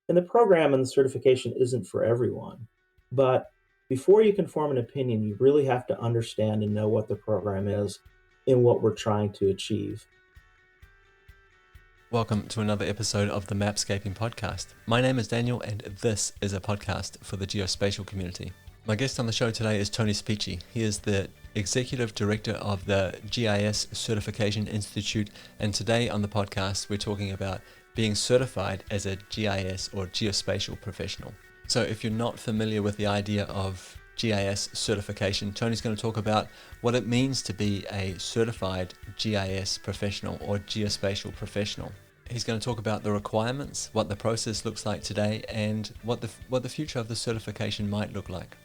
And the program and the certification isn't for everyone. But before you can form an opinion, you really have to understand and know what the program is and what we're trying to achieve. Welcome to another episode of the Mapscaping Podcast. My name is Daniel, and this is a podcast for the geospatial community. My guest on the show today is Tony Speechy. He is the Executive Director of the GIS Certification Institute, and today on the podcast we're talking about being certified as a GIS or geospatial professional. So if you're not familiar with the idea of GIS certification, Tony's going to talk about what it means to be a certified GIS professional or geospatial professional. He's going to talk about the requirements, what the process looks like today, and what the future of the certification might look like.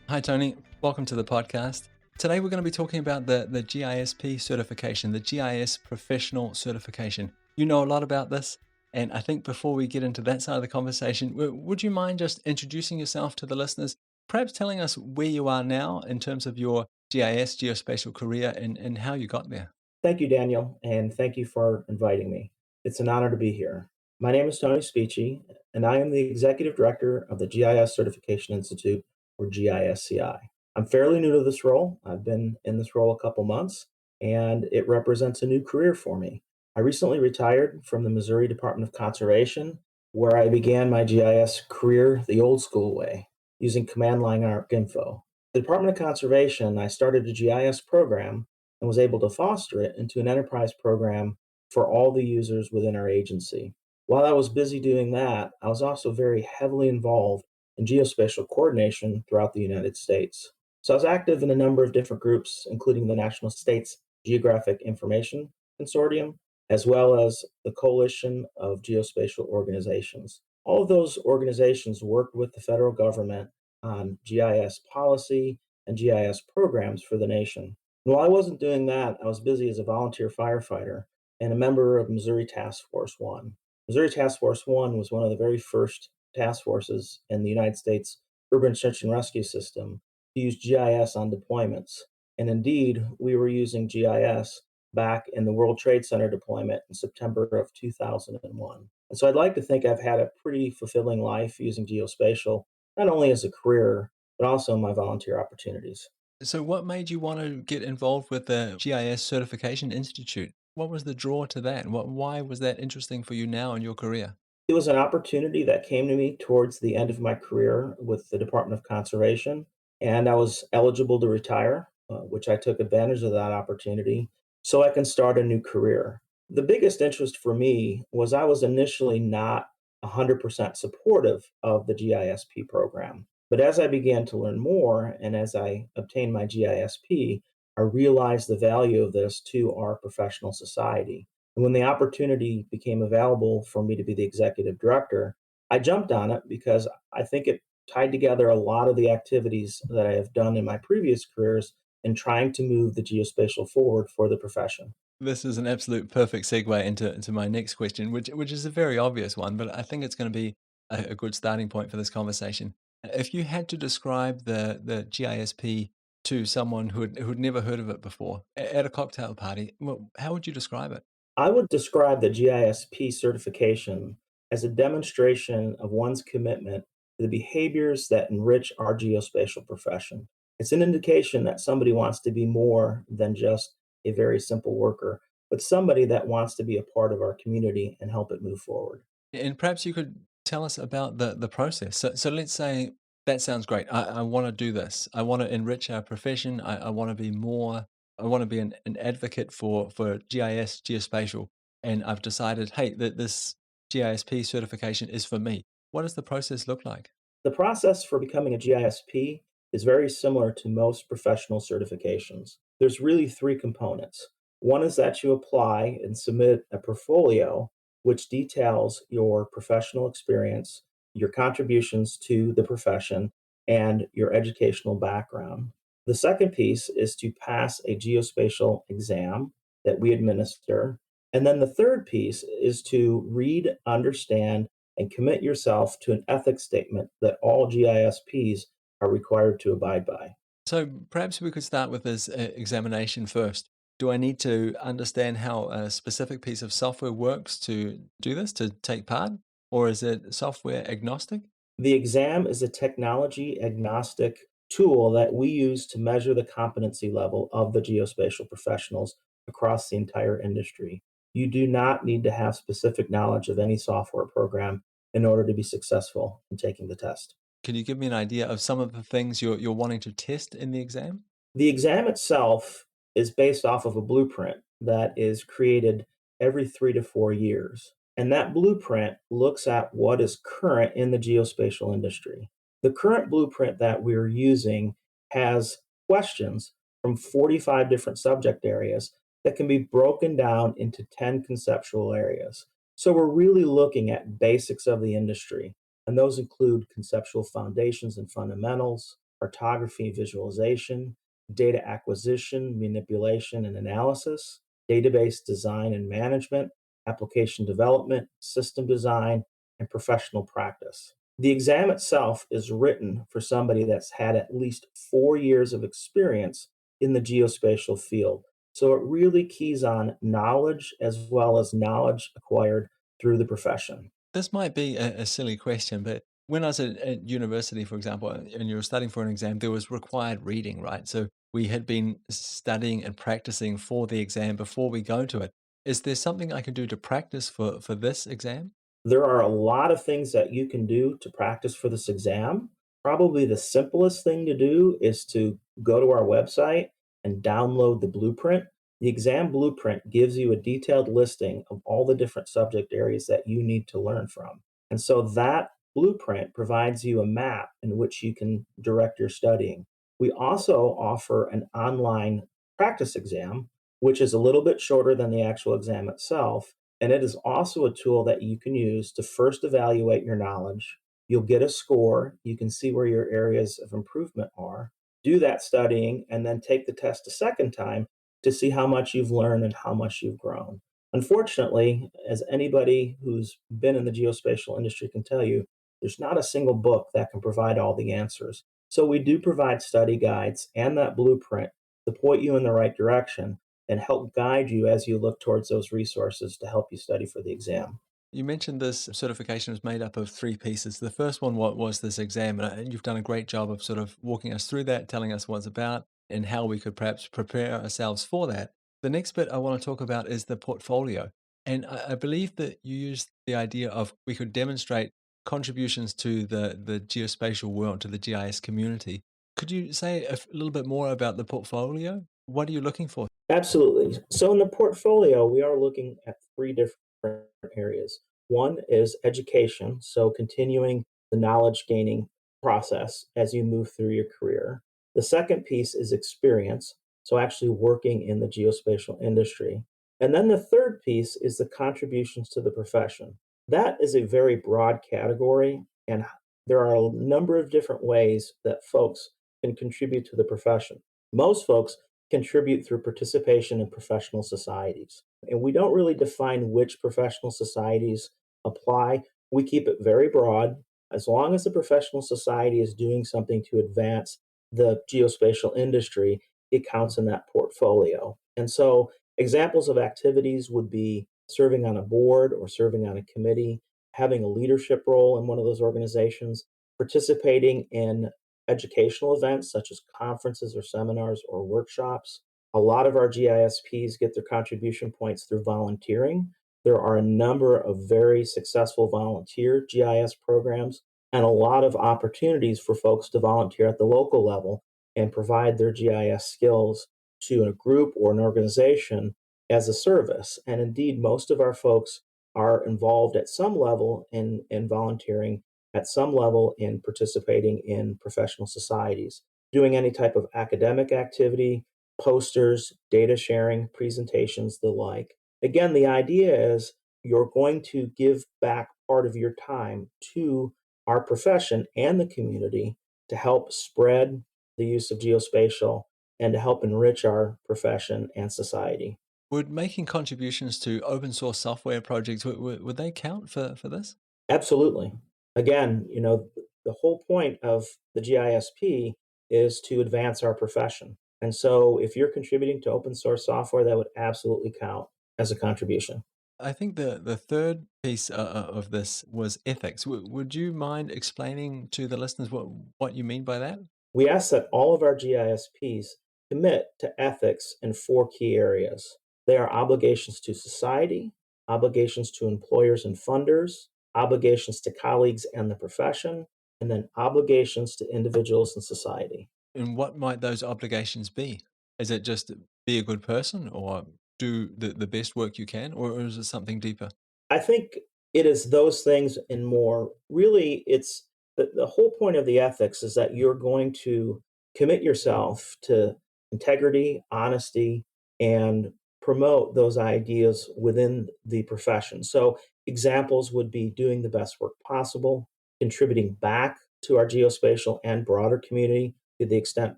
Hi Tony, welcome to the podcast. Today we're going to be talking about the GISP certification, the GIS professional certification. You know a lot about this. And I think before we get into that side of the conversation, would you mind just introducing yourself to the listeners, perhaps telling us where you are now in terms of your GIS, geospatial career, and how you got there? Thank you, Daniel, and thank you for inviting me. It's an honor to be here. My name is Tony Speechy, and I am the Executive Director of the GIS Certification Institute, or GISCI. I'm fairly new to this role. I've been in this role a couple months, and it represents a new career for me. I recently retired from the Missouri Department of Conservation, where I began my GIS career the old school way, using command line ArcInfo. The Department of Conservation, I started a GIS program and was able to foster it into an enterprise program for all the users within our agency. While I was busy doing that, I was also very heavily involved in geospatial coordination throughout the United States. So I was active in a number of different groups, including the National States Geographic Information Consortium, as well as the Coalition of Geospatial Organizations. All of those organizations worked with the federal government on GIS policy and GIS programs for the nation. And while I wasn't doing that, I was busy as a volunteer firefighter and a member of Missouri Task Force One. Missouri Task Force One was one of the very first task forces in the United States Urban Search and Rescue System to use GIS on deployments. And indeed, we were using GIS back in the World Trade Center deployment in September of 2001. And so I'd like to think I've had a pretty fulfilling life using geospatial, not only as a career, but also in my volunteer opportunities. So what made you want to get involved with the GIS Certification Institute? What was the draw to that? Why was that interesting for you now in your career? It was an opportunity that came to me towards the end of my career with the Department of Conservation, and I was eligible to retire, which I took advantage of that opportunity so I can start a new career. The biggest interest for me was I was initially not 100% supportive of the GISP program. But as I began to learn more and as I obtained my GISP, I realized the value of this to our professional society. And when the opportunity became available for me to be the executive director, I jumped on it because I think it tied together a lot of the activities that I have done in my previous careers in trying to move the geospatial forward for the profession. This is an absolute perfect segue into my next question, which is a very obvious one, but I think it's going to be a good starting point for this conversation. If you had to describe the GISP to someone who'd never heard of it before at a cocktail party, well, how would you describe it? I would describe the GISP certification as a demonstration of one's commitment to the behaviors that enrich our geospatial profession. It's an indication that somebody wants to be more than just a very simple worker, but somebody that wants to be a part of our community and help it move forward. And perhaps you could tell us about the process. So let's say that sounds great. I want to do this. I want to enrich our profession. I want to be more. I want to be an advocate for GIS, geospatial. And I've decided, hey, that this GISP certification is for me. What does the process look like? The process for becoming a GISP is very similar to most professional certifications. There's really three components. One is that you apply and submit a portfolio which details your professional experience, your contributions to the profession, and your educational background. The second piece is to pass a geospatial exam that we administer. And then the third piece is to read, understand, and commit yourself to an ethics statement that all GISPs are required to abide by. So perhaps we could start with this examination first. Do I need to understand how a specific piece of software works to do this, to take part? Or is it software agnostic? The exam is a technology agnostic tool that we use to measure the competency level of the geospatial professionals across the entire industry. You do not need to have specific knowledge of any software program in order to be successful in taking the test. Can you give me an idea of some of the things you're wanting to test in the exam? The exam itself is based off of a blueprint that is created every 3 to 4 years. And that blueprint looks at what is current in the geospatial industry. The current blueprint that we're using has questions from 45 different subject areas that can be broken down into 10 conceptual areas. So we're really looking at basics of the industry, and those include conceptual foundations and fundamentals, cartography, visualization, data acquisition, manipulation, and analysis, database design and management, application development, system design, and professional practice. The exam itself is written for somebody that's had at least 4 years of experience in the geospatial field. So it really keys on knowledge as well as knowledge acquired through the profession. This might be a silly question, but when I was at university, for example, and you were studying for an exam, there was required reading, right? So we had been studying and practicing for the exam before we go to it. Is there something I can do to practice for this exam? There are a lot of things that you can do to practice for this exam. Probably the simplest thing to do is to go to our website and download the blueprint. The exam blueprint gives you a detailed listing of all the different subject areas that you need to learn from. And so that blueprint provides you a map in which you can direct your studying. We also offer an online practice exam, which is a little bit shorter than the actual exam itself, and it is also a tool that you can use to first evaluate your knowledge. You'll get a score. You can see where your areas of improvement are. Do that studying and then take the test a second time to see how much you've learned and how much you've grown. Unfortunately, as anybody who's been in the geospatial industry can tell you, there's not a single book that can provide all the answers. So we do provide study guides and that blueprint to point you in the right direction and help guide you as you look towards those resources to help you study for the exam. You mentioned this certification was made up of three pieces. The first one was this exam, and you've done a great job of sort of walking us through that, telling us what it's about, and how we could perhaps prepare ourselves for that. The next bit I want to talk about is the portfolio. And I believe that you used the idea of we could demonstrate contributions to the geospatial world, to the GIS community. Could you say a little bit more about the portfolio? What are you looking for? Absolutely. So in the portfolio, we are looking at three different areas. One is education, so continuing the knowledge gaining process as you move through your career. The second piece is experience, so actually working in the geospatial industry. And then the third piece is the contributions to the profession. That is a very broad category, and there are a number of different ways that folks can contribute to the profession. Most folks contribute through participation in professional societies. And we don't really define which professional societies apply. We keep it very broad. As long as the professional society is doing something to advance the geospatial industry, it counts in that portfolio. And so, examples of activities would be serving on a board or serving on a committee, having a leadership role in one of those organizations, participating in educational events such as conferences or seminars or workshops. A lot of our GISPs get their contribution points through volunteering. There are a number of very successful volunteer GIS programs and a lot of opportunities for folks to volunteer at the local level and provide their GIS skills to a group or an organization as a service. And indeed, most of our folks are involved at some level in volunteering, at some level in participating in professional societies, doing any type of academic activity, posters, data sharing, presentations, the like. Again, the idea is you're going to give back part of your time to our profession and the community to help spread the use of geospatial and to help enrich our profession and society. Would making contributions to open source software projects, would they count for this? Absolutely. Again, the whole point of the GISP is to advance our profession. And so if you're contributing to open source software, that would absolutely count as a contribution. I think the third piece of this was ethics. Would you mind explaining to the listeners what you mean by that? We ask that all of our GISPs commit to ethics in four key areas. They are obligations to society, obligations to employers and funders, obligations to colleagues and the profession, and then obligations to individuals and society. And what might those obligations be? Is it just be a good person or do the best work you can, or is it something deeper? I think it is those things and more. Really, it's the whole point of the ethics is that you're going to commit yourself to integrity, honesty, and promote those ideas within the profession. So, examples would be doing the best work possible, contributing back to our geospatial and broader community to the extent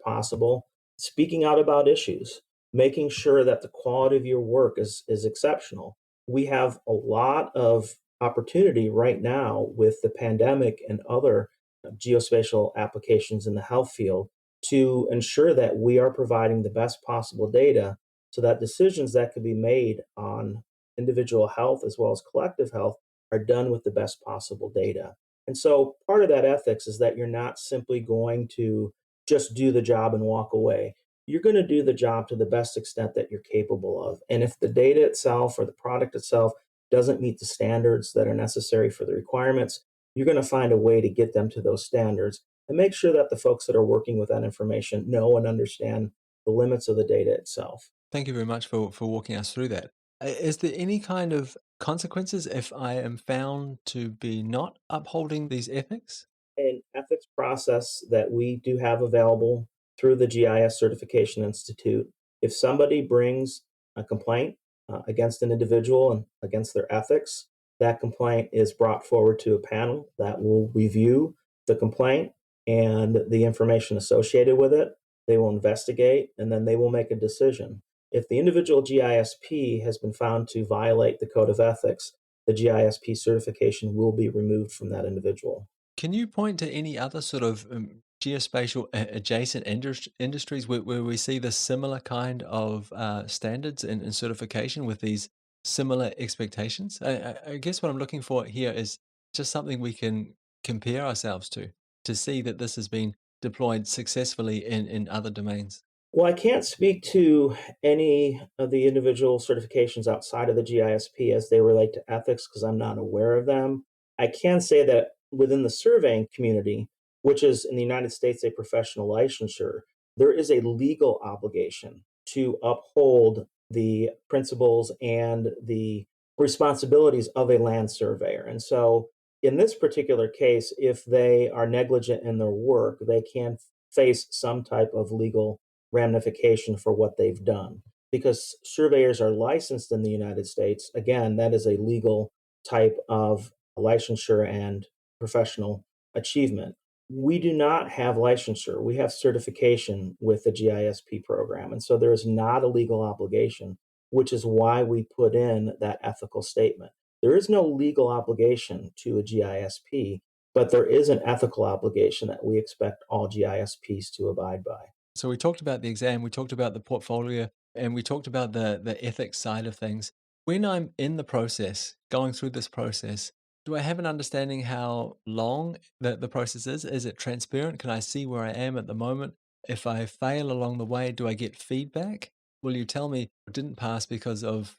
possible, speaking out about issues, making sure that the quality of your work is exceptional. We have a lot of opportunity right now with the pandemic and other geospatial applications in the health field to ensure that we are providing the best possible data so that decisions that could be made on individual health as well as collective health are done with the best possible data. And so part of that ethics is that you're not simply going to just do the job and walk away. You're going to do the job to the best extent that you're capable of. And if the data itself or the product itself doesn't meet the standards that are necessary for the requirements, you're going to find a way to get them to those standards and make sure that the folks that are working with that information know and understand the limits of the data itself. Thank you very much for walking us through that. Is there any kind of consequences if I am found to be not upholding these ethics? An ethics process that we do have available through the GIS Certification Institute. If somebody brings a complaint against an individual and against their ethics, that complaint is brought forward to a panel that will review the complaint and the information associated with it. They will investigate and then they will make a decision. If the individual GISP has been found to violate the code of ethics, the GISP certification will be removed from that individual. Can you point to any other sort of geospatial adjacent industries where we see the similar kind of standards and certification with these similar expectations? I guess what I'm looking for here is just something we can compare ourselves to see that this has been deployed successfully in other domains. Well, I can't speak to any of the individual certifications outside of the GISP as they relate to ethics because I'm not aware of them. I can say that within the surveying community, which is in the United States a professional licensure, there is a legal obligation to uphold the principles and the responsibilities of a land surveyor. And so, in this particular case, if they are negligent in their work, they can face some type of legal ramification for what they've done. Because surveyors are licensed in the United States, again, that is a legal type of licensure and professional achievement. We do not have licensure, we have certification with the GISP program. And so there is not a legal obligation, which is why we put in that ethical statement. There is no legal obligation to a GISP, but there is an ethical obligation that we expect all GISPs to abide by. So we talked about the exam, we talked about the portfolio, and we talked about the ethics side of things. When I'm in the process, going through this process, do I have an understanding how long the process is? Is it transparent? Can I see where I am at the moment? If I fail along the way, do I get feedback? Will you tell me I didn't pass because of,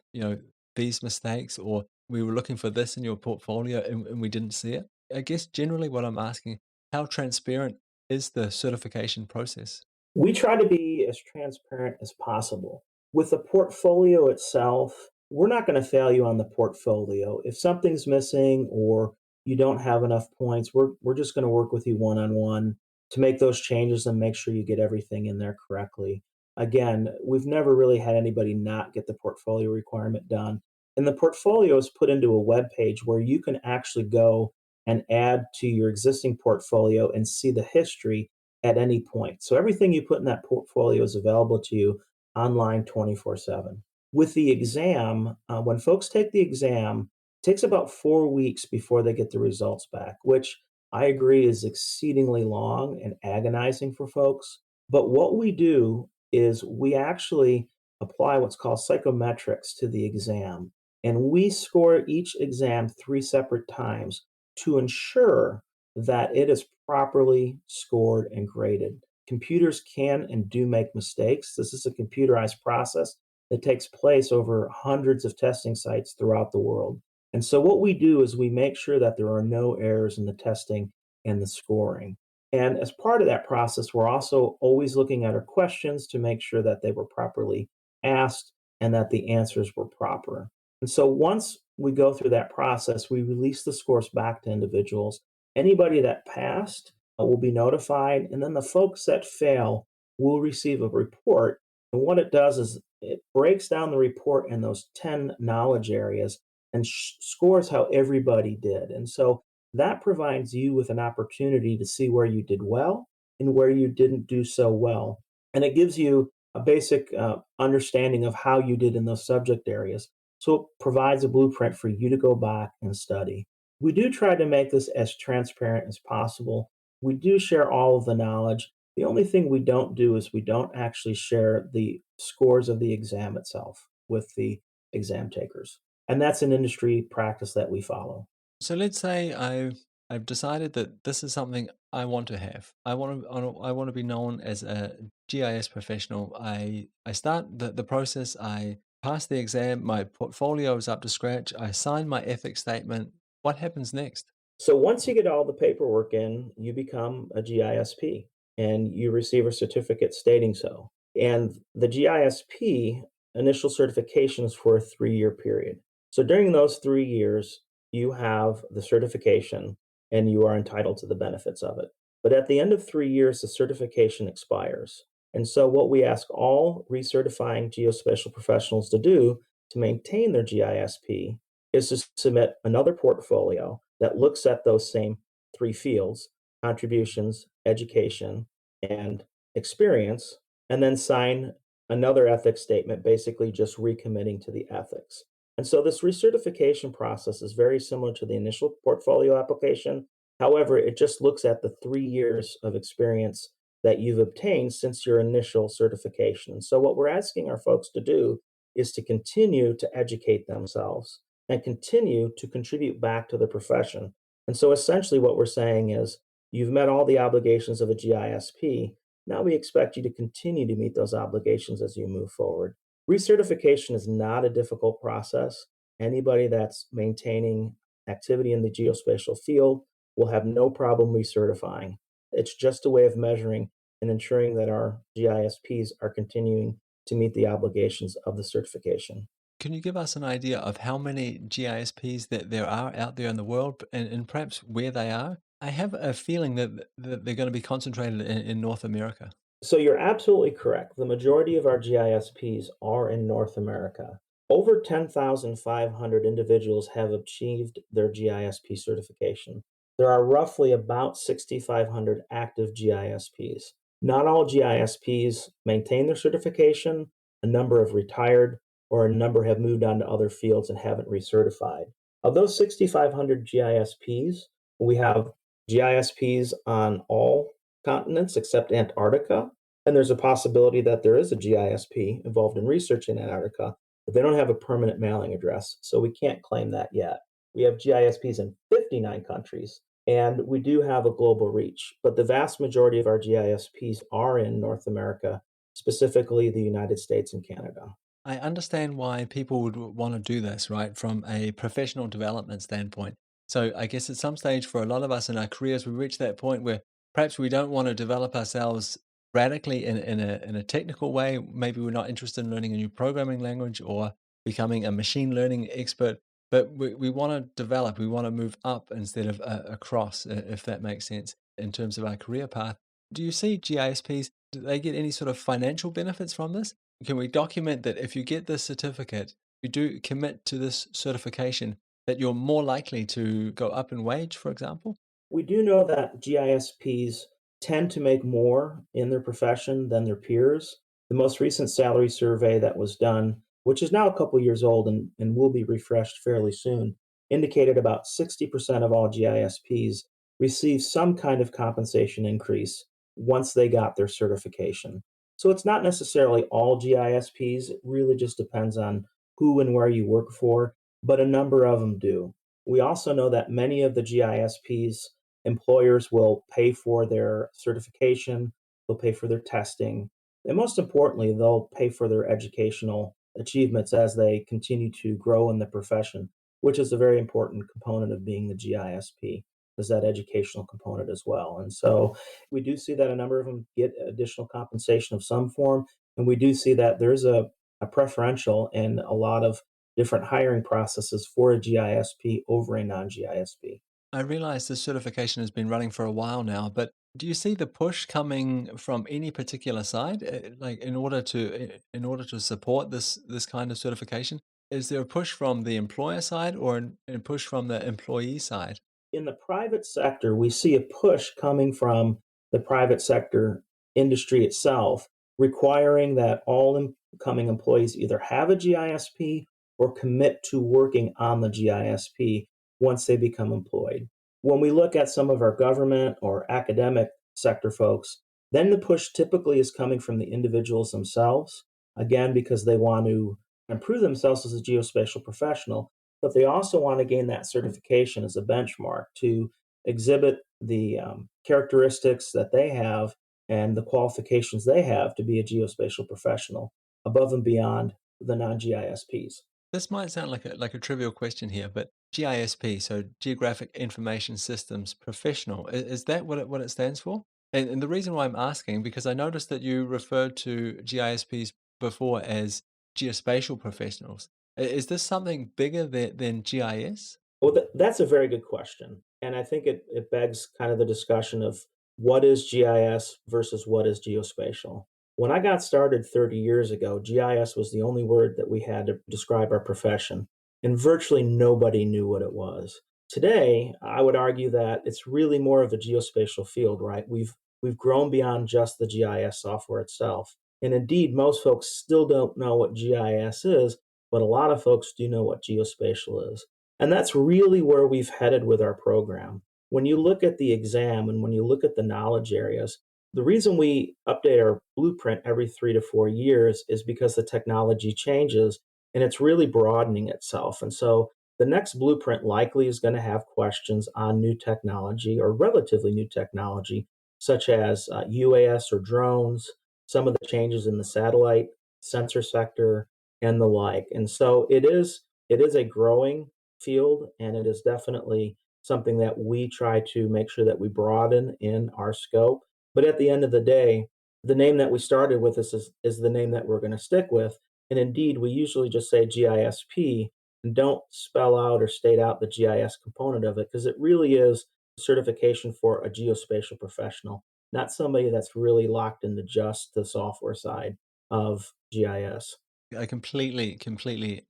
these mistakes, or we were looking for this in your portfolio and we didn't see it? I guess generally what I'm asking, how transparent is the certification process? We try to be as transparent as possible. With the portfolio itself, we're not going to fail you on the portfolio. If something's missing or you don't have enough points, we're just going to work with you one on one to make those changes and make sure you get everything in there correctly. Again, we've never really had anybody not get the portfolio requirement done. And the portfolio is put into a web page where you can actually go and add to your existing portfolio and see the history at any point. So everything you put in that portfolio is available to you online 24/7. With the exam, when folks take the exam, it takes about 4 weeks before they get the results back, which I agree is exceedingly long and agonizing for folks. But what we do is we actually apply what's called psychometrics to the exam. And we score each exam 3 separate times to ensure that it is properly scored and graded. Computers can and do make mistakes. This is a computerized process that takes place over hundreds of testing sites throughout the world. And so, what we do is we make sure that there are no errors in the testing and the scoring. And as part of that process, we're also always looking at our questions to make sure that they were properly asked and that the answers were proper. And so once we go through that process, we release the scores back to individuals. Anybody that passed will be notified, and then the folks that fail will receive a report. And what it does is it breaks down the report in those 10 knowledge areas and scores how everybody did. And so that provides you with an opportunity to see where you did well and where you didn't do so well. And it gives you a basic understanding of how you did in those subject areas. So it provides a blueprint for you to go back and study. We do try to make this as transparent as possible. We do share all of the knowledge. The only thing we don't do is we don't actually share the scores of the exam itself with the exam takers. And that's an industry practice that we follow. So let's say I've decided that this is something I want to have. I want to be known as a GIS professional. I start the process. I pass the exam. My portfolio is up to scratch. I sign my ethics statement. What happens next? So once you get all the paperwork in, you become a GISP and you receive a certificate stating so. And the GISP initial certification is for a 3 year period. So during those 3 years, you have the certification and you are entitled to the benefits of it. But at the end of 3 years, the certification expires. And so, what we ask all recertifying geospatial professionals to do to maintain their GISP is to submit another portfolio that looks at those same 3 fields: contributions, education, and experience, and then sign another ethics statement, basically just recommitting to the ethics. And so this recertification process is very similar to the initial portfolio application. However, it just looks at the 3 years of experience that you've obtained since your initial certification. And so what we're asking our folks to do is to continue to educate themselves and continue to contribute back to the profession. And so essentially what we're saying is you've met all the obligations of a GISP. Now we expect you to continue to meet those obligations as you move forward. Recertification is not a difficult process. Anybody that's maintaining activity in the geospatial field will have no problem recertifying. It's just a way of measuring and ensuring that our GISPs are continuing to meet the obligations of the certification. Can you give us an idea of how many GISPs that there are out there in the world and perhaps where they are? I have a feeling that they're going to be concentrated in North America. So you're absolutely correct. The majority of our GISPs are in North America. Over 10,500 individuals have achieved their GISP certification. There are roughly about 6,500 active GISPs. Not all GISPs maintain their certification. A number have retired, or a number have moved on to other fields and haven't recertified. Of those 6,500 GISPs, we have GISPs on all continents except Antarctica. And there's a possibility that there is a GISP involved in research in Antarctica, but they don't have a permanent mailing address. So we can't claim that yet. We have GISPs in 59 countries, and we do have a global reach. But the vast majority of our GISPs are in North America, specifically the United States and Canada. I understand why people would want to do this, right, from a professional development standpoint. So I guess at some stage for a lot of us in our careers, we reach that point where perhaps we don't want to develop ourselves radically in a technical way. Maybe we're not interested in learning a new programming language or becoming a machine learning expert, but we want to develop, we want to move up instead of across, if that makes sense in terms of our career path. Do you see GISPs, do they get any sort of financial benefits from this? Can we document that if you get this certificate, you do commit to this certification, that you're more likely to go up in wage, for example? We do know that GISPs tend to make more in their profession than their peers. The most recent salary survey that was done, which is now a couple years old and will be refreshed fairly soon, indicated about 60% of all GISPs receive some kind of compensation increase once they got their certification. So it's not necessarily all GISPs. It really just depends on who and where you work for, but a number of them do. We also know that many of the GISPs employers will pay for their certification, they'll pay for their testing, and most importantly, they'll pay for their educational achievements as they continue to grow in the profession, which is a very important component of being the GISP, is that educational component as well. And so we do see that a number of them get additional compensation of some form, and we do see that there's a preferential in a lot of different hiring processes for a GISP over a non-GISP. I realize this certification has been running for a while now, but do you see the push coming from any particular side, like in order to support this kind of certification? Is there a push from the employer side or a push from the employee side? In the private sector, we see a push coming from the private sector industry itself, requiring that all incoming employees either have a GISP or commit to working on the GISP once they become employed. When we look at some of our government or academic sector folks, then the push typically is coming from the individuals themselves, again, because they want to improve themselves as a geospatial professional, but they also want to gain that certification as a benchmark to exhibit the characteristics that they have and the qualifications they have to be a geospatial professional above and beyond the non-GISPs. This might sound like a trivial question here, but GISP, so Geographic Information Systems Professional, is that what it stands for? And the reason why I'm asking, because I noticed that you referred to GISPs before as geospatial professionals. Is this something bigger than GIS? Well, that's a very good question. And I think it begs kind of the discussion of what is GIS versus what is geospatial. When I got started 30 years ago, GIS was the only word that we had to describe our profession, and virtually nobody knew what it was. Today, I would argue that it's really more of a geospatial field, right? We've grown beyond just the GIS software itself. And indeed, most folks still don't know what GIS is, but a lot of folks do know what geospatial is. And that's really where we've headed with our program. When you look at the exam and when you look at the knowledge areas, the reason we update our blueprint every 3 to 4 years is because the technology changes and it's really broadening itself. And so the next blueprint likely is going to have questions on new technology or relatively new technology, such as UAS or drones, some of the changes in the satellite sensor sector, and the like. And so it is a growing field, and it is definitely something that we try to make sure that we broaden in our scope. But at the end of the day, the name that we started with is the name that we're going to stick with. And indeed, we usually just say GISP and don't spell out or state out the GIS component of it because it really is certification for a geospatial professional, not somebody that's really locked into just the software side of GIS. I completely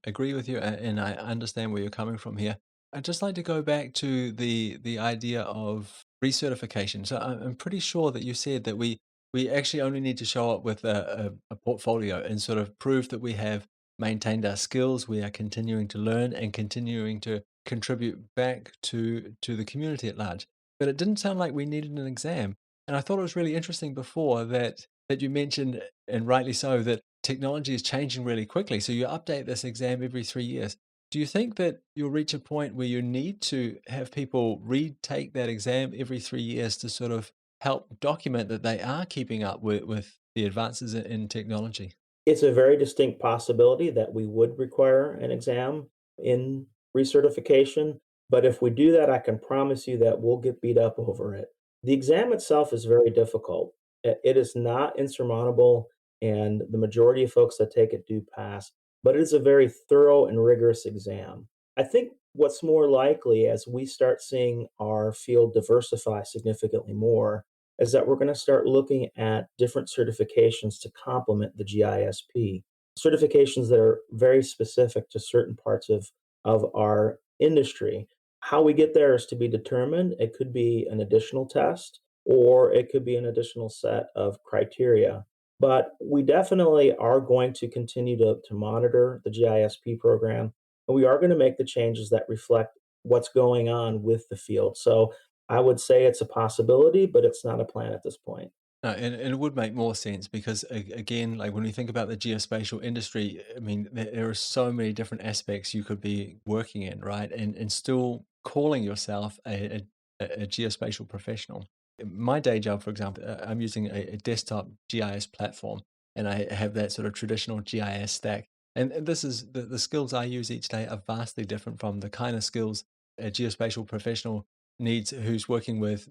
agree with you, and I understand where you're coming from here. I'd just like to go back to the idea of recertification. So I'm pretty sure that you said that we actually only need to show up with a portfolio and sort of prove that we have maintained our skills, we are continuing to learn and continuing to contribute back to the community at large. But it didn't sound like we needed an exam. And I thought it was really interesting before that you mentioned, and rightly so, that technology is changing really quickly. So you update this exam every 3 years. Do you think that you'll reach a point where you need to have people retake that exam every 3 years to sort of help document that they are keeping up with the advances in technology? It's a very distinct possibility that we would require an exam in recertification, but if we do that, I can promise you that we'll get beat up over it. The exam itself is very difficult. It is not insurmountable, and the majority of folks that take it do pass, but it is a very thorough and rigorous exam. I think what's more likely as we start seeing our field diversify significantly more is that we're going to start looking at different certifications to complement the GISP. Certifications that are very specific to certain parts of our industry. How we get there is to be determined. It could be an additional test or it could be an additional set of criteria. But we definitely are going to continue to monitor the GISP program, and we are going to make the changes that reflect what's going on with the field. So I would say it's a possibility, but it's not a plan at this point. And it would make more sense because again, like when we think about the geospatial industry, I mean, there are so many different aspects you could be working in, right? And still calling yourself a geospatial professional. My day job, for example, I'm using a desktop GIS platform, and I have that sort of traditional GIS stack. And this is the skills I use each day are vastly different from the kind of skills a geospatial professional needs who's working with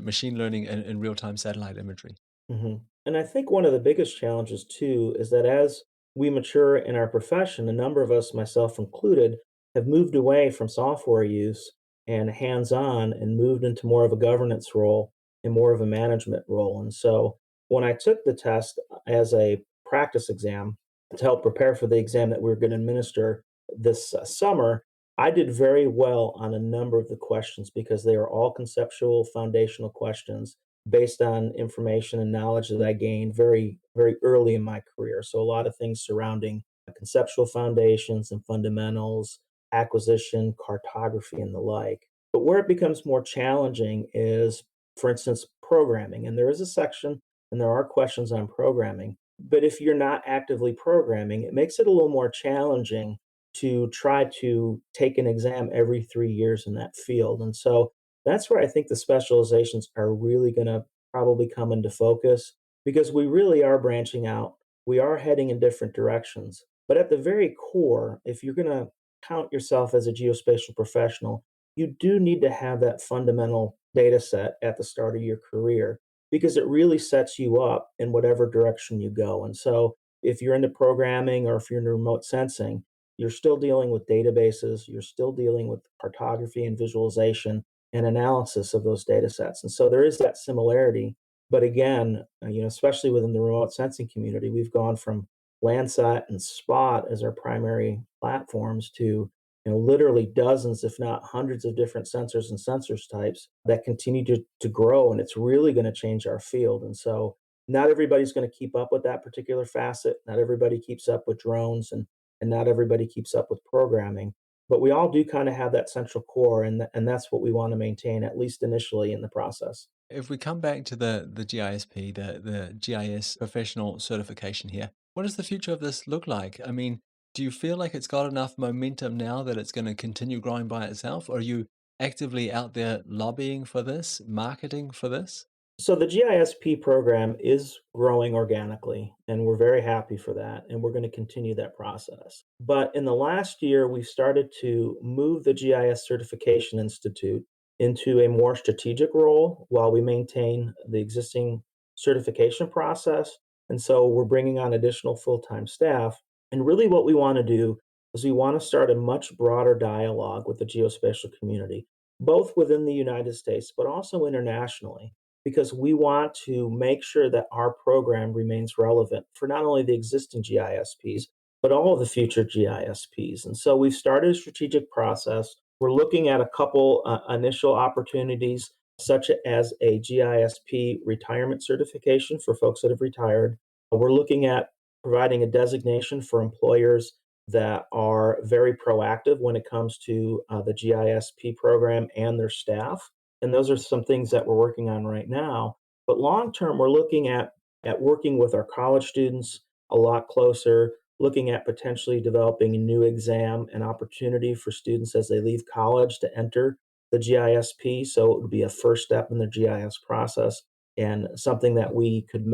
machine learning and real-time satellite imagery. And I think one of the biggest challenges too is that as we mature in our profession, a number of us, myself included, have moved away from software use and hands on and moved into more of a governance role and more of a management role. And so when I took the test as a practice exam to help prepare for the exam that we were going to administer this summer, I did very well on a number of the questions because they are all conceptual, foundational questions based on information and knowledge that I gained very, very early in my career. So a lot of things surrounding conceptual foundations and fundamentals, acquisition, cartography, and the like. But where it becomes more challenging is, for instance, programming. And there is a section and there are questions on programming. But if you're not actively programming, it makes it a little more challenging to try to take an exam every 3 years in that field. And so that's where I think the specializations are really going to probably come into focus because we really are branching out. We are heading in different directions. But at the very core, if you're going to count yourself as a geospatial professional, you do need to have that fundamental data set at the start of your career because it really sets you up in whatever direction you go. And so if you're into programming or if you're into remote sensing, you're still dealing with databases, you're still dealing with cartography and visualization and analysis of those data sets. And so there is that similarity. But again, especially within the remote sensing community, we've gone from Landsat and Spot as our primary platforms to literally dozens, if not hundreds of different sensors and sensors types that continue to grow. And it's really going to change our field. And so not everybody's going to keep up with that particular facet. Not everybody keeps up with drones and not everybody keeps up with programming, but we all do kind of have that central core, and that's what we want to maintain at least initially in the process. If we come back to the GISP, the GIS professional certification here, what does the future of this look like? I mean, do you feel like it's got enough momentum now that it's going to continue growing by itself? Or are you actively out there lobbying for this, marketing for this? So the GISP program is growing organically, and we're very happy for that, and we're going to continue that process. But in the last year, we've started to move the GIS Certification Institute into a more strategic role while we maintain the existing certification process. And so we're bringing on additional full-time staff. And really, what we want to do is we want to start a much broader dialogue with the geospatial community, both within the United States, but also internationally because we want to make sure that our program remains relevant for not only the existing GISPs, but all of the future GISPs. And so we've started a strategic process. We're looking at a couple initial opportunities, such as a GISP retirement certification for folks that have retired. We're looking at providing a designation for employers that are very proactive when it comes to the GISP program and their staff. And those are some things that we're working on right now. But long term, we're looking at working with our college students a lot closer, looking at potentially developing a new exam and opportunity for students as they leave college to enter the GISP. So it would be a first step in the GIS process and something that we could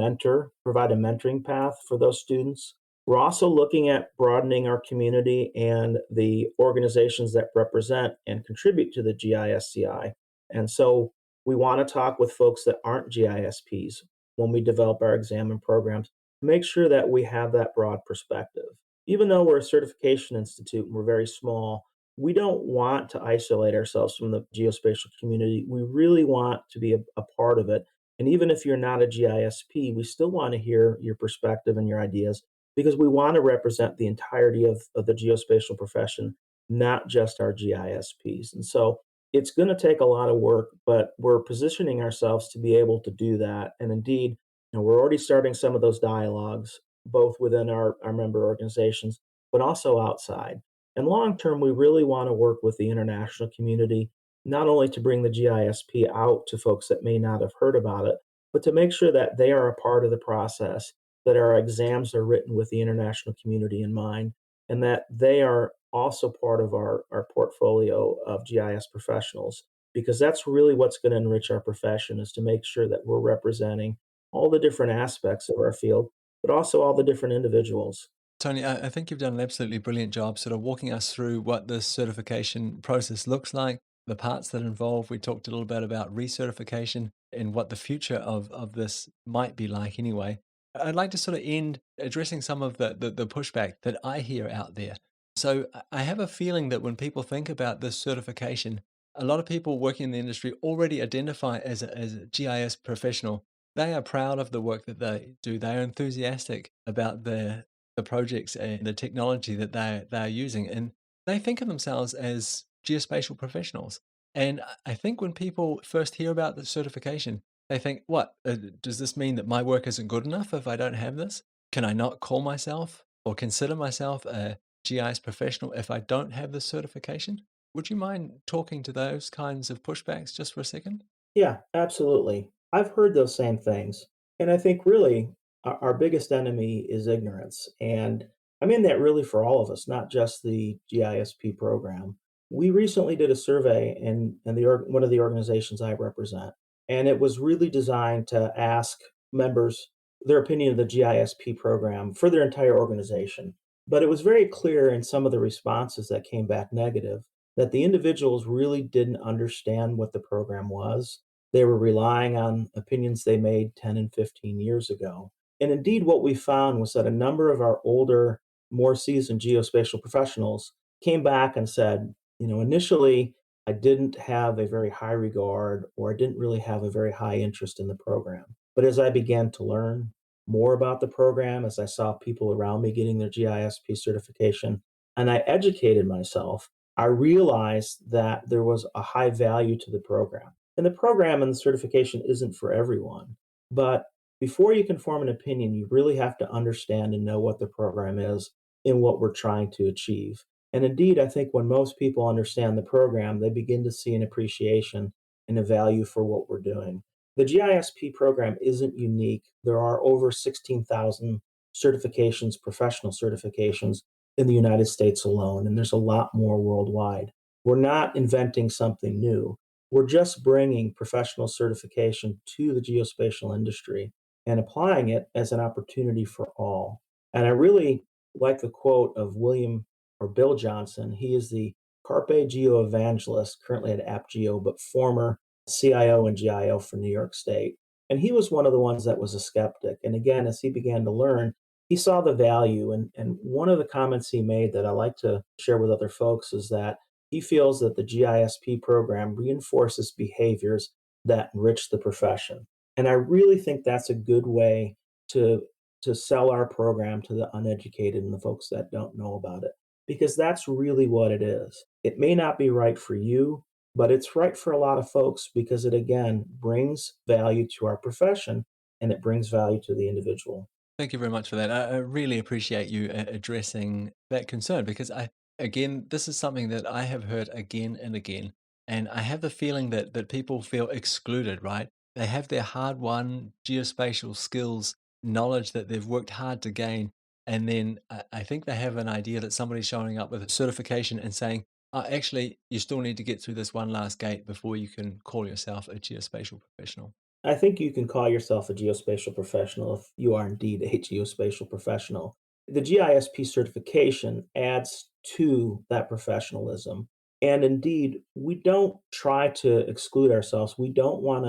provide a mentoring path for those students. We're also looking at broadening our community and the organizations that represent and contribute to the GISCI. And so we want to talk with folks that aren't GISPs when we develop our exam and programs, make sure that we have that broad perspective. Even though we're a certification institute and we're very small, we don't want to isolate ourselves from the geospatial community. We really want to be a part of it. And even if you're not a GISP, we still want to hear your perspective and your ideas because we want to represent the entirety of the geospatial profession, not just our GISPs. And so it's going to take a lot of work, but we're positioning ourselves to be able to do that. And indeed, we're already starting some of those dialogues, both within our member organizations, but also outside. And long term, we really want to work with the international community, not only to bring the GISP out to folks that may not have heard about it, but to make sure that they are a part of the process, that our exams are written with the international community in mind, and that they are also part of our portfolio of GIS professionals, because that's really what's going to enrich our profession, is to make sure that we're representing all the different aspects of our field, but also all the different individuals. Tony, I think you've done an absolutely brilliant job sort of walking us through what this certification process looks like, the parts that involve. We talked a little bit about recertification and what the future of this might be like anyway. I'd like to sort of end addressing some of the pushback that I hear out there. So I have a feeling that when people think about this certification, a lot of people working in the industry already identify as a GIS professional. They are proud of the work that they do. They are enthusiastic about the projects and the technology that they're using, and they think of themselves as geospatial professionals. And I think when people first hear about the certification, they think, "What does this mean that my work isn't good enough if I don't have this? Can I not call myself or consider myself a GIS professional if I don't have this certification?" Would you mind talking to those kinds of pushbacks just for a second? Yeah, absolutely. I've heard those same things. And I think really our biggest enemy is ignorance. And I mean that really for all of us, not just the GISP program. We recently did a survey in one of the organizations I represent, and it was really designed to ask members their opinion of the GISP program for their entire organization. But it was very clear in some of the responses that came back negative that the individuals really didn't understand what the program was. They were relying on opinions they made 10 and 15 years ago. And indeed, what we found was that a number of our older, more seasoned geospatial professionals came back and said, initially, I didn't have a very high regard, or I didn't really have a very high interest in the program. But as I began to learn more about the program, as I saw people around me getting their GISP certification, and I educated myself, I realized that there was a high value to the program. And the program and the certification isn't for everyone. But before you can form an opinion, you really have to understand and know what the program is and what we're trying to achieve. And indeed, I think when most people understand the program, they begin to see an appreciation and a value for what we're doing. The GISP program isn't unique. There are over 16,000 certifications, professional certifications in the United States alone, and there's a lot more worldwide. We're not inventing something new. We're just bringing professional certification to the geospatial industry and applying it as an opportunity for all. And I really like the quote of William or Bill Johnson. He is the Carpe Geo evangelist, currently at AppGeo, but former CIO and GIO for New York State. And he was one of the ones that was a skeptic. And again, as he began to learn, he saw the value. And one of the comments he made that I like to share with other folks is that he feels that the GISP program reinforces behaviors that enrich the profession. And I really think that's a good way to, to sell our program to the uneducated and the folks that don't know about it, because that's really what it is. It may not be right for you, but it's right for a lot of folks because it, again, brings value to our profession and it brings value to the individual. Thank you very much for that. I really appreciate you addressing that concern because again, this is something that I have heard again and again, and I have the feeling that people feel excluded. Right? They have their hard-won geospatial skills, knowledge that they've worked hard to gain, and then I think they have an idea that somebody's showing up with a certification and saying, "Actually, you still need to get through this one last gate before you can call yourself a geospatial professional." I think you can call yourself a geospatial professional if you are indeed a geospatial professional. The GISP certification adds to that professionalism. And indeed, we don't try to exclude ourselves. We don't want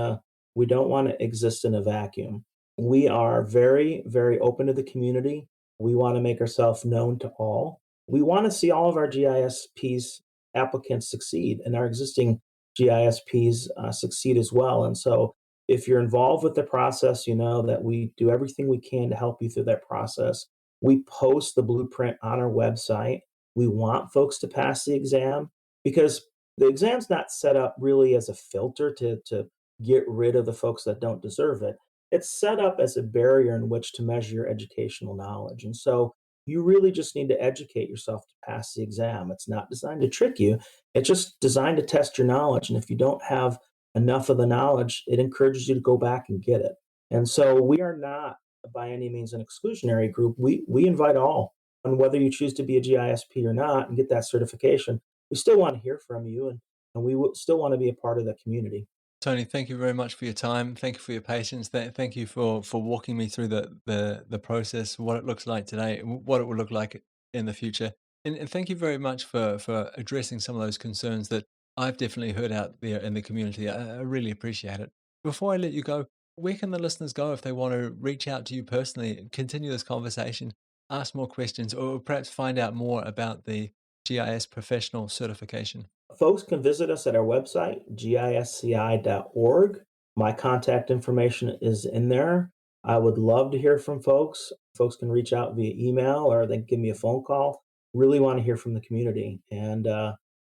to exist in a vacuum. We are very, very open to the community. We want to make ourselves known to all. We want to see all of our GISPs applicants succeed and our existing GISPs succeed as well. And so if you're involved with the process, you know that we do everything we can to help you through that process. We post the blueprint on our website. We want folks to pass the exam because the exam's not set up really as a filter to get rid of the folks that don't deserve it. It's set up as a barrier in which to measure your educational knowledge. And so you really just need to educate yourself to pass the exam. It's not designed to trick you, it's just designed to test your knowledge. And if you don't have enough of the knowledge, it encourages you to go back and get it. And so we are not by any means an exclusionary group. We invite all. And whether you choose to be a GISP or not and get that certification, we still want to hear from you, and we still want to be a part of the community. Tony, thank you very much for your time. Thank you for your patience. Thank you for walking me through the process, what it looks like today, what it will look like in the future. And thank you very much for addressing some of those concerns that I've definitely heard out there in the community. I really appreciate it. Before I let you go, where can the listeners go if they want to reach out to you personally, continue this conversation, ask more questions, or perhaps find out more about the GIS professional certification? Folks can visit us at our website, gisci.org. My contact information is in there. I would love to hear from folks. Folks can reach out via email or they can give me a phone call. Really want to hear from the community, and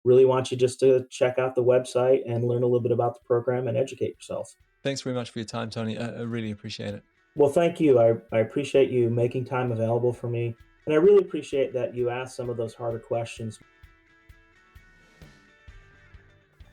really want you just to check out the website and learn a little bit about the program and educate yourself. Thanks very much for your time, Tony. I really appreciate it. Well, thank you. I appreciate you making time available for me. And I really appreciate that you asked some of those harder questions.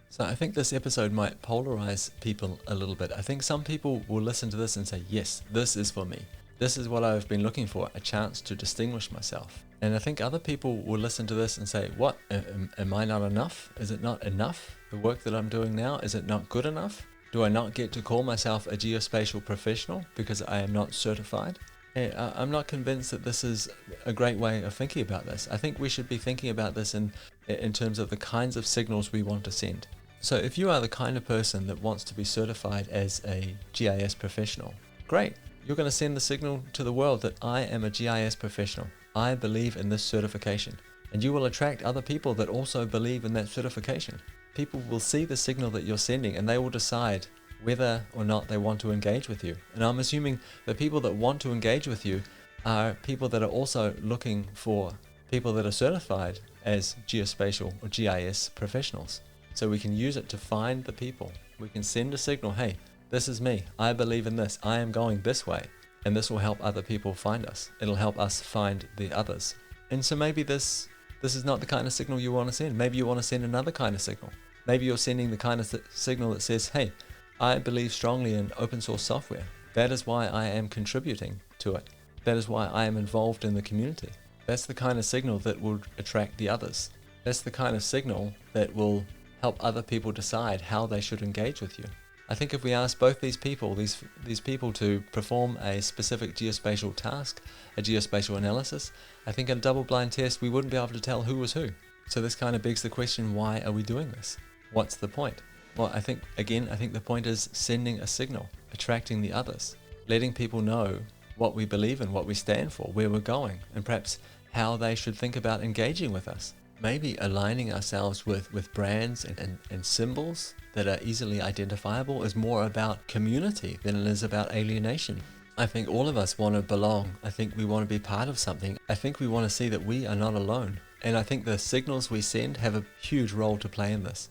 So I think this episode might polarize people a little bit. I think some people will listen to this and say, yes, this is for me. This is what I've been looking for, a chance to distinguish myself. And I think other people will listen to this and say, what, am I not enough? Is it not enough? The work that I'm doing now, is it not good enough? Do I not get to call myself a geospatial professional because I am not certified? I'm not convinced that this is a great way of thinking about this. I think we should be thinking about this in terms of the kinds of signals we want to send. So if you are the kind of person that wants to be certified as a GIS professional, great. You're going to send the signal to the world that I am a GIS professional. I believe in this certification. And you will attract other people that also believe in that certification. People will see the signal that you're sending and they will decide whether or not they want to engage with you. And I'm assuming the people that want to engage with you are people that are also looking for people that are certified as geospatial or GIS professionals. So we can use it to find the people. We can send a signal, hey, this is me. I believe in this. I am going this way. And this will help other people find us. It'll help us find the others. And so maybe this is not the kind of signal you want to send. Maybe you want to send another kind of signal. Maybe you're sending the kind of signal that says, hey, I believe strongly in open source software. That is why I am contributing to it. That is why I am involved in the community. That's the kind of signal that will attract the others. That's the kind of signal that will help other people decide how they should engage with you. I think if we ask both these people to perform a specific geospatial task, a geospatial analysis, I think in a double-blind test we wouldn't be able to tell who was who. So this kind of begs the question, why are we doing this? What's the point? Well, I think the point is sending a signal, attracting the others, letting people know what we believe in, what we stand for, where we're going, and perhaps how they should think about engaging with us. Maybe aligning ourselves with brands and symbols that are easily identifiable is more about community than it is about alienation. I think all of us want to belong. I think we want to be part of something. I think we want to see that we are not alone. And I think the signals we send have a huge role to play in this.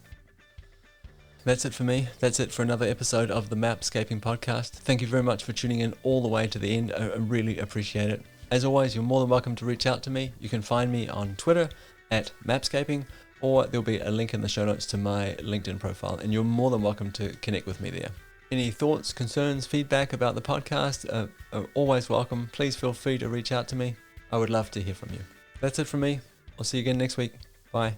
That's it for me. That's it for another episode of the Mapscaping podcast. Thank you very much for tuning in all the way to the end. I really appreciate it. As always, you're more than welcome to reach out to me. You can find me on Twitter at Mapscaping, or there'll be a link in the show notes to my LinkedIn profile, and you're more than welcome to connect with me there. Any thoughts, concerns, feedback about the podcast are always welcome. Please feel free to reach out to me. I would love to hear from you. That's it from me. I'll see you again next week. Bye.